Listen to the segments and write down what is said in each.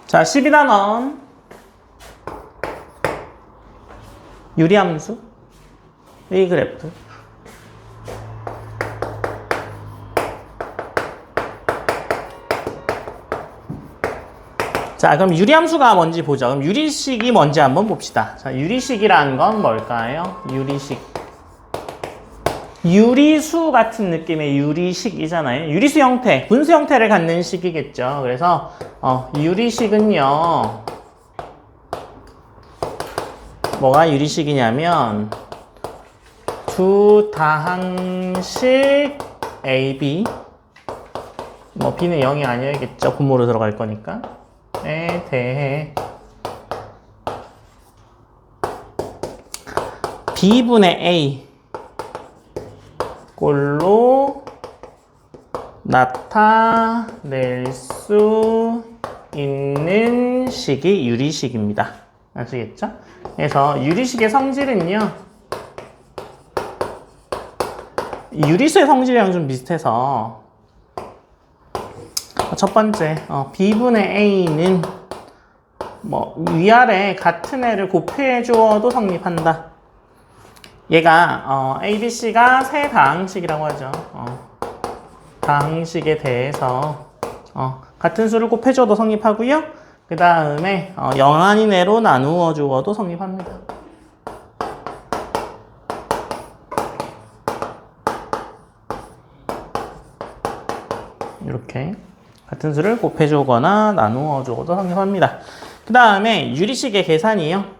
자, 12단원 유리함수 A 그래프. 자, 그럼 유리함수가 뭔지 보죠. 그럼 유리식이 뭔지 한번 봅시다. 자, 유리식이라는 건 뭘까요? 유리식. 유리수 같은 느낌의 유리식이잖아요. 유리수 형태, 분수 형태를 갖는 식이겠죠. 그래서 유리식은요, 뭐가 유리식이냐면 두 다항식 AB, 뭐 B는 0이 아니어야겠죠. 분모로 들어갈 거니까. 에 대해 B분의 A 꼴로 나타낼 수 있는 식이 유리식입니다. 아시겠죠? 그래서 유리식의 성질은요, 유리수의 성질이랑 좀 비슷해서 첫 번째, B분의 A는 뭐 위아래 같은 애를 곱해 주어도 성립한다. 얘가 A, B, C가 세 다항식이라고 하죠. 다항식에 대해서 같은 수를 곱해 줘도 성립하고요. 그 다음에 0 아닌 애로 나누어 주어도 성립합니다. 이렇게 같은 수를 곱해 주거나 나누어 주어도 성립합니다. 그 다음에 유리식의 계산이요.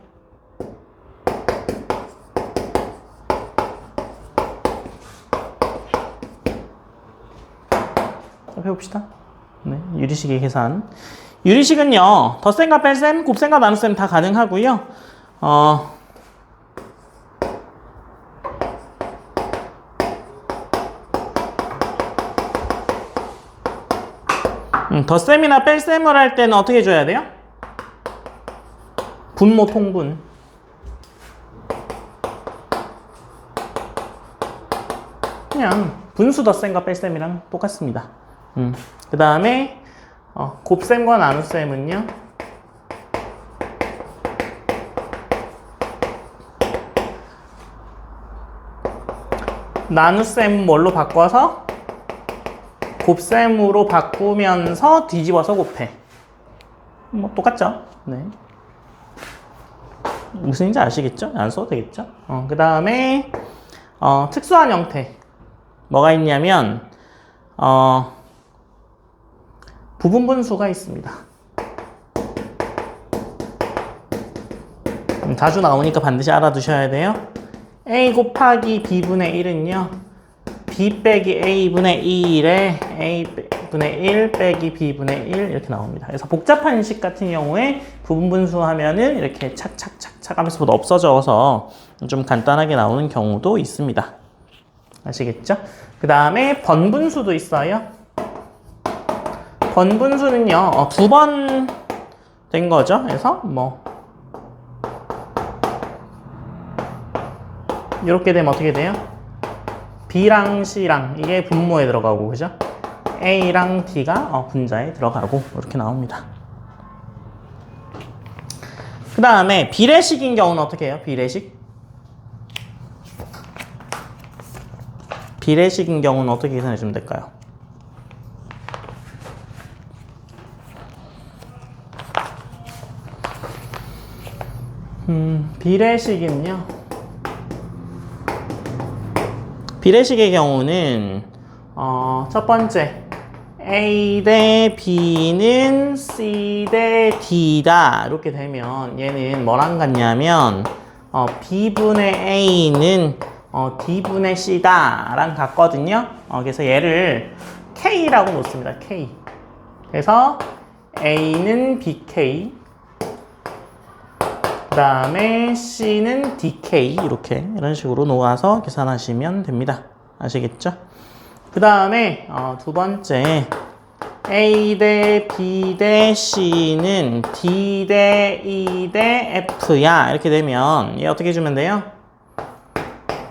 해봅시다. 네, 유리식의 계산. 유리식은요, 덧셈과 뺄셈, 곱셈과 나눗셈 다 가능하고요. 덧셈이나 뺄셈을 할 때는 어떻게 해줘야 돼요? 분모 통분. 그냥 분수 덧셈과 뺄셈이랑 똑같습니다. 그 다음에 곱셈과 나눗셈은요, 나눗셈 뭘로 바꿔서 곱셈으로 바꾸면서 뒤집어서 곱해. 뭐 똑같죠? 네. 무슨 인지 아시겠죠? 안 써도 되겠죠? 그 다음에 특수한 형태 뭐가 있냐면 부분분수가 있습니다. 자주 나오니까 반드시 알아두셔야 돼요. A 곱하기 B분의 1은요, B 빼기 A분의 2에 A분의 1 빼기 B분의 1 이렇게 나옵니다. 그래서 복잡한 식 같은 경우에 부분분수 하면은 이렇게 착착착착 하면서 없어져서 좀 간단하게 나오는 경우도 있습니다. 아시겠죠? 그 다음에 번분수도 있어요. 번분수는요, 두 번 된 거죠. 그래서 뭐 이렇게 되면 어떻게 돼요? B랑 C랑 이게 분모에 들어가고, 그죠? A랑 D가 분자에 들어가고 이렇게 나옵니다. 그 다음에 비례식인 경우는 어떻게 해요? 비례식인 경우는 어떻게 계산해 주면 될까요? 비례식의 경우는 첫 번째 A 대 B는 C 대 D다 이렇게 되면 얘는 뭐랑 같냐면 B분의 A는 D분의 C다 랑 같거든요. 그래서 얘를 K라고 놓습니다. K. 그래서 A는 BK, 그 다음에 C는 DK 이런 식으로 놓아서 계산하시면 됩니다. 아시겠죠? 그 다음에 두 번째 A 대 B 대 C는 D 대 E 대 F야 이렇게 되면 얘 어떻게 해주면 돼요?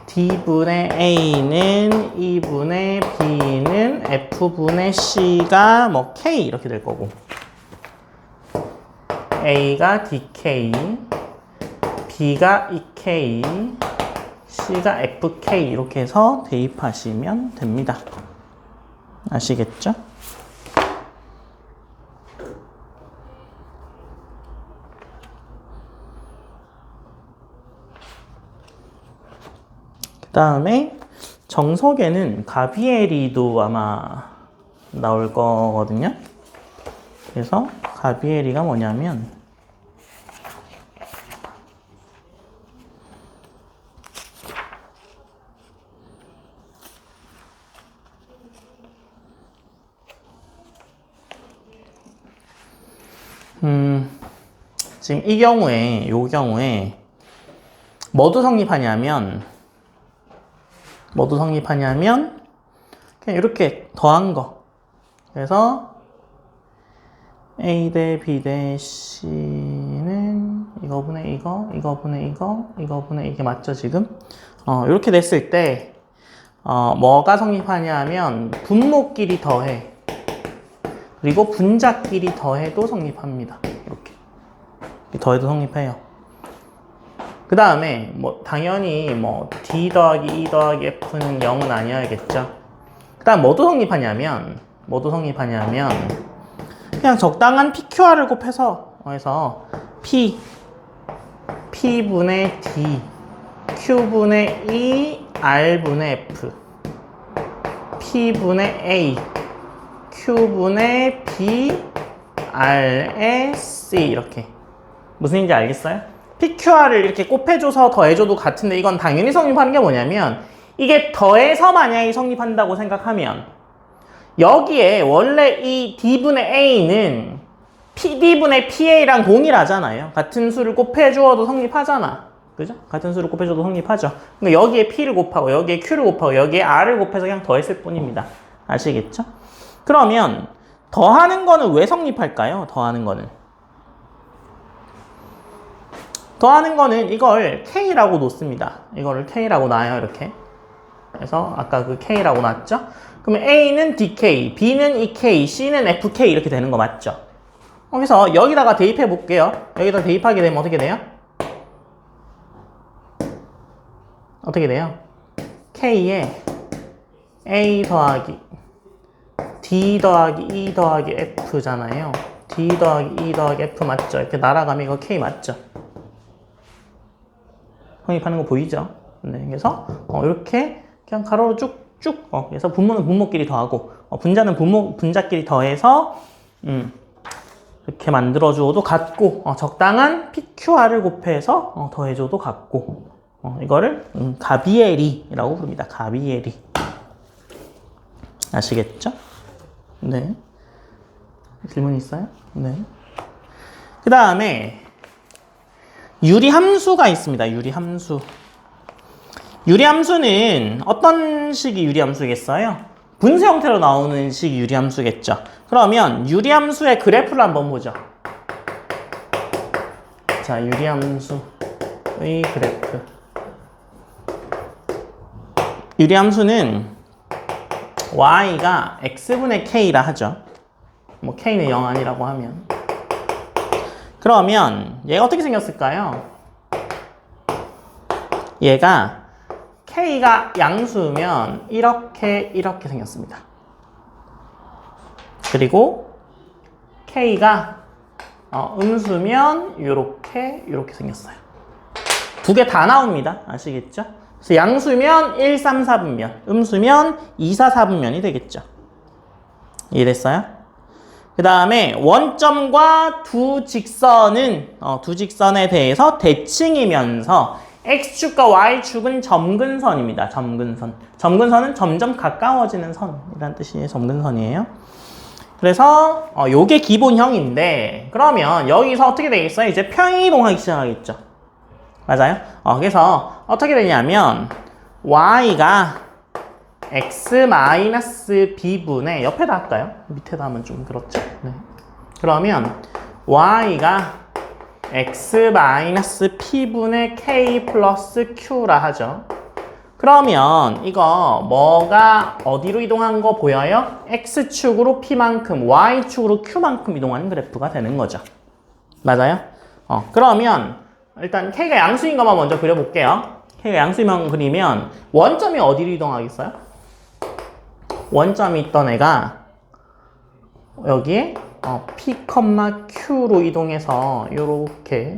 D분의 A는 E분의 B는 F분의 C가 뭐 K 이렇게 될 거고, A가 DK, B가 EK, C가 FK 이렇게 해서 대입하시면 됩니다. 아시겠죠? 그 다음에 정석에는 가비에리도 아마 나올 거거든요. 그래서 가비에리가 뭐냐면 지금 이 경우에 요 경우에 뭐도 성립하냐면 그냥 이렇게 더한 거. 그래서 A 대 B 대 C는 이거분의 이거분의 이거분의 이게 맞죠 지금? 이렇게 됐을 때 뭐가 성립하냐면 분모끼리 더해 그리고 분자끼리 더해도 성립합니다. 이렇게 더해도 성립해요. 그 다음에 뭐 당연히 뭐 D 더하기 E 더하기 F는 0은 아니어야겠죠. 그 다음 뭐도 성립하냐면 그냥 적당한 PQR을 곱해서 해서 P분의 D, Q분의 E, R분의 F, P분의 A, Q분의 B, R의 C 이렇게. 무슨 얘기인지 알겠어요? PQR을 이렇게 곱해줘서 더해줘도 같은데 이건 당연히 성립하는 게 뭐냐면 이게 더해서 만약에 성립한다고 생각하면 여기에 원래 이 D분의 A는 PD분의 PA랑 동일하잖아요. 같은 수를 곱해주어도 성립하잖아. 그죠? 같은 수를 곱해줘도 성립하죠. 그러니까 여기에 P를 곱하고 여기에 Q를 곱하고 여기에 R을 곱해서 그냥 더했을 뿐입니다. 아시겠죠? 그러면 더하는 거는 왜 성립할까요? 더하는 거는 이걸 K라고 놓습니다. 이거를 K라고 놔요, 이렇게. 그래서 아까 그 K라고 놨죠? 그러면 A는 DK, B는 EK, C는 FK 이렇게 되는 거 맞죠? 그래서 여기다가 대입해 볼게요. 여기다 대입하게 되면 어떻게 돼요? K에 A 더하기 D 더하기 E 더하기 F잖아요. D 더하기 E 더하기 F 맞죠? 이렇게 날아가면 이거 K 맞죠? 성립하는 거 보이죠? 네, 그래서 이렇게 그냥 가로로 쭉쭉 그래서 분모는 분모끼리 더하고 분자는 분자끼리 더해서 이렇게 만들어줘도 같고 적당한 PQR을 곱해서 더해줘도 같고 이거를 가비에리라고 부릅니다. 가비에리. 아시겠죠? 네. 질문 있어요? 네. 그 다음에 유리함수가 있습니다. 유리함수는 어떤 식이 유리함수겠어요? 분수 형태로 나오는 식이 유리함수겠죠. 그러면 유리함수의 그래프를 한번 보죠. 자, 유리함수의 그래프. 유리함수는 y가 x분의 k라 하죠. 뭐 k는 0 아니라고 하면. 그러면 얘가 어떻게 생겼을까요? 얘가 k가 양수면 이렇게 생겼습니다. 그리고 k가 음수면 이렇게 생겼어요. 두 개 다 나옵니다. 아시겠죠? 그래서 양수면 1, 3, 4분면, 음수면 2, 4, 4분면이 되겠죠. 이해됐어요? 그 다음에 원점과 두 직선에 대해서 대칭이면서 X축과 Y축은 점근선입니다. 점근선은 점점 가까워지는 선이라는 뜻이에요. 점근선이에요. 그래서 요게 기본형인데 그러면 여기서 어떻게 되겠어요? 이제 평행이동하기 시작하겠죠. 맞아요? 그래서 어떻게 되냐면 Y가 X-B분의 옆에다 할까요? 밑에다 하면 좀 그렇죠. 네. 그러면 Y가 X-P분의 K 플러스 Q라 하죠. 그러면 이거 뭐가 어디로 이동한 거 보여요? X축으로 P만큼, Y축으로 Q만큼 이동하는 그래프가 되는 거죠. 맞아요? 그러면 일단 K가 양수인 것만 먼저 그려볼게요. K가 양수만 그리면 원점이 어디로 이동하겠어요? 원점이 있던 애가 여기에 P, Q로 이동해서 이렇게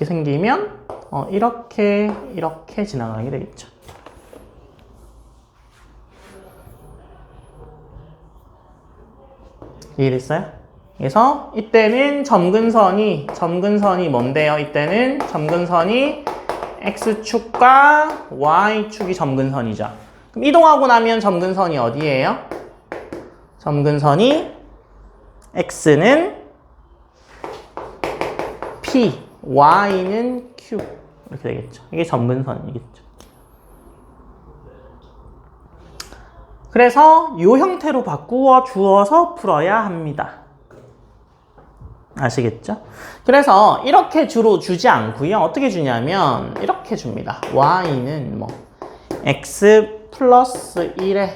생기면 이렇게 지나가게 되겠죠. 이해됐어요? 그래서 이때는 점근선이 뭔데요? 이때는 점근선이 X축과 Y축이 점근선이죠. 그럼 이동하고 나면 점근선이 어디예요? 점근선이 X는 P, Y는 Q 이렇게 되겠죠. 이게 점근선이겠죠. 그래서 이 형태로 바꾸어 주어서 풀어야 합니다. 아시겠죠? 그래서 이렇게 주로 주지 않고요. 어떻게 주냐면 이렇게 줍니다. Y는 X 플러스 1에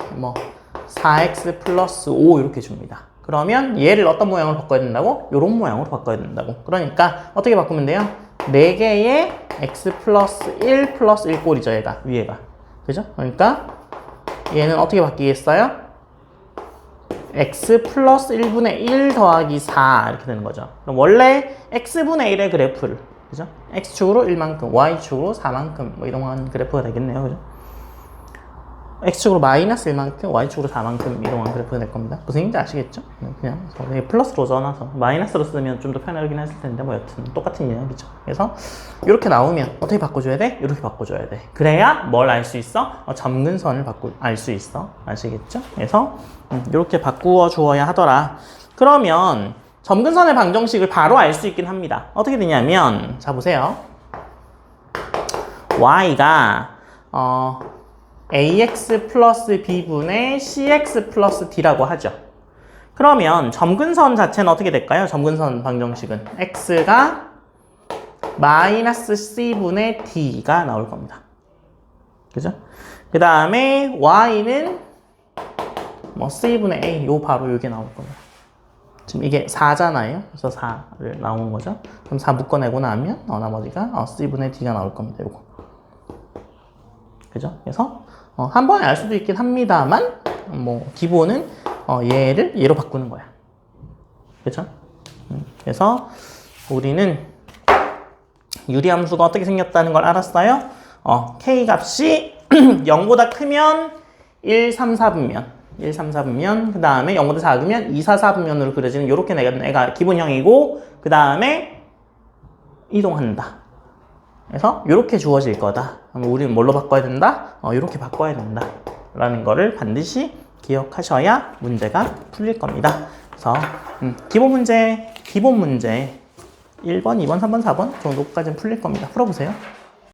4X 플러스 5 이렇게 줍니다. 그러면 얘를 어떤 모양으로 바꿔야 된다고? 이런 모양으로 바꿔야 된다고. 그러니까 어떻게 바꾸면 돼요? 4개의 X 플러스 1 플러스 1 꼴이죠. 위에가. 그죠? 그러니까 얘는 어떻게 바뀌겠어요? x 플러스 1분의 1 더하기 4 이렇게 되는 거죠. 그럼 원래 x분의 1의 그래프를, 그죠? x축으로 1만큼, y축으로 4만큼 이동한 그래프가 되겠네요. 그죠? x축으로 마이너스 1만큼, y축으로 4만큼 이동한 그래프가 될 겁니다. 무슨 얘기인지 아시겠죠? 그냥 플러스로 적어놔서 마이너스로 쓰면 좀 더 편하긴 했을 텐데 여튼 똑같은 이야기죠. 그래서 이렇게 나오면 어떻게 바꿔줘야 돼? 이렇게 바꿔줘야 돼. 그래야 뭘 알 수 있어? 점근선을 알 수 있어. 아시겠죠? 그래서 이렇게 바꾸어 주어야 하더라. 그러면 점근선의 방정식을 바로 알 수 있긴 합니다. 어떻게 되냐면 자 보세요. y가 ax 플러스 b분의 cx 플러스 d라고 하죠. 그러면 점근선 자체는 어떻게 될까요? 점근선 방정식은 x가 마이너스 c분의 d가 나올 겁니다. 그죠? 그 다음에 y는 c분의 a, 바로 이게 나올 겁니다. 지금 이게 4잖아요. 그래서 4를 나오는 거죠. 그럼 4 묶어내고 나면 나머지가 c분의 d가 나올 겁니다. 요거. 그죠? 그래서 한 번에 알 수도 있긴 합니다만 기본은 얘를 얘로 바꾸는 거야. 그죠? 그래서 우리는 유리함수가 어떻게 생겼다는 걸 알았어요? k 값이 0보다 크면 1, 3, 4분면 1, 3, 4분면 그 다음에 0보다 작으면 2, 4, 4분면으로 그려지는 요렇게 내가 기본형이고 그 다음에 이동한다. 그래서 이렇게 주어질 거다. 그럼 우리는 뭘로 바꿔야 된다? 이렇게 바꿔야 된다. 라는 거를 반드시 기억하셔야 문제가 풀릴 겁니다. 그래서 기본 문제 1번, 2번, 3번, 4번 정도까지는 풀릴 겁니다. 풀어보세요.